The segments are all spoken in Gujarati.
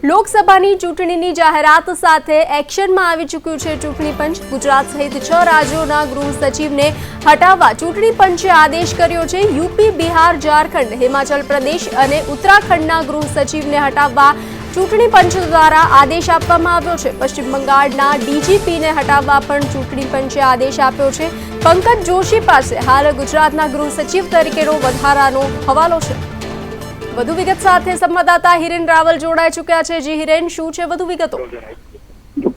લોકસભાની ચૂંટણીની જાહેરાત સાથે એક્શનમાં આવી ચૂક્યું છે ચૂંટણી પંચ। ગુજરાત સહિત 6 રાજ્યોના ગૃહ સચિવને હટાવવા ચૂંટણી પંચે આદેશ કર્યો છે। યુપી, બિહાર, ઝારખંડ, હિમાચલ પ્રદેશ અને ઉત્તરાખંડના ગૃહ સચિવને હટાવવા ચૂંટણી પંચ દ્વારા આદેશ આપવામાં આવ્યો છે। પશ્ચિમ બંગાળના ડીજીપીને હટાવવા પણ ચૂંટણી પંચે આદેશ આપ્યો છે। પંકજ જોશી પાસે હાલ ગુજરાતના ગૃહ સચિવ તરીકેનો વધારાનો હવાલો છે। વધુ વિગત સાથે સંવાદદાતા હિરેન રાવલ જોડાઈ ચૂક્યા છે। જી હિરેન, શું છે વધુ વિગતો?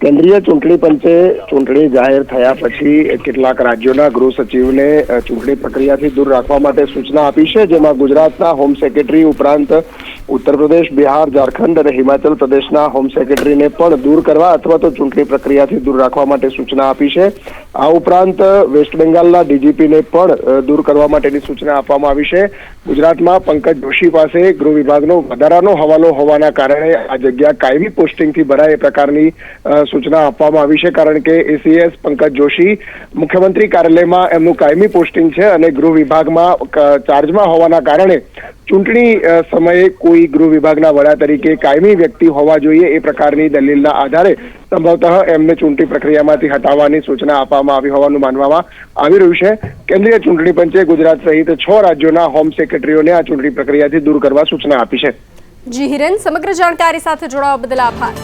કેન્દ્રીય ચૂંટણી પંચે ચૂંટણી જાહેર થયા પછી કેટલાક રાજ્યોના ગૃહ સચિવને ચૂંટણી પ્રક્રિયાથી દૂર રાખવા માટે સૂચના આપી છે, જેમાં ગુજરાતના હોમ સેક્રેટરી ઉપરાંત ઉત્તર પ્રદેશ, બિહાર, ઝારખંડ અને હિમાચલ પ્રદેશના હોમ સેક્રેટરીને પણ દૂર કરવા અથવા તો ચૂંટણી પ્રક્રિયાથી દૂર રાખવા માટે સૂચના આપી છે। આ ઉપરાંત વેસ્ટ બેંગાલના ડીજીપીને પણ દૂર કરવા માટેની સૂચના આપવામાં આવી છે। ગુજરાતમાં પંકજ જોશી પાસે ગૃહ વિભાગનો વધારાનો હવાલો હોવાના કારણે આ જગ્યા કાયમી પોસ્ટિંગથી ભરાય એ પ્રકારની સૂચના આપવામાં આવી છે, કારણ કે એસીએસ પંકજ જોશી મુખ્યમંત્રી કાર્યાલયમાં એમનું કાયમી પોસ્ટિંગ છે અને ગૃહ વિભાગમાં ચાર્જમાં હોવાના કારણે ચૂંટણી સમયે કોઈ ગૃહ વિભાગના વડા તરીકે કાયમી વ્યક્તિ હોવા જોઈએ એ પ્રકારની દલીલના આધારે સંભવતઃ એમને ચૂંટણી પ્રક્રિયામાંથી હટાવવાની સૂચના આપવામાં આવી હોવાનું માનવામાં આવી રહ્યું છે। કેન્દ્રીય ચૂંટણી પંચે ગુજરાત સહિત 6 રાજ્યોના હોમ સેક્રેટરીઓને આ ચૂંટણી પ્રક્રિયાથી દૂર કરવા સૂચના આપી છે। જી હિરેન, સમગ્ર જાણકારી સાથે જોડાવા બદલ આભાર।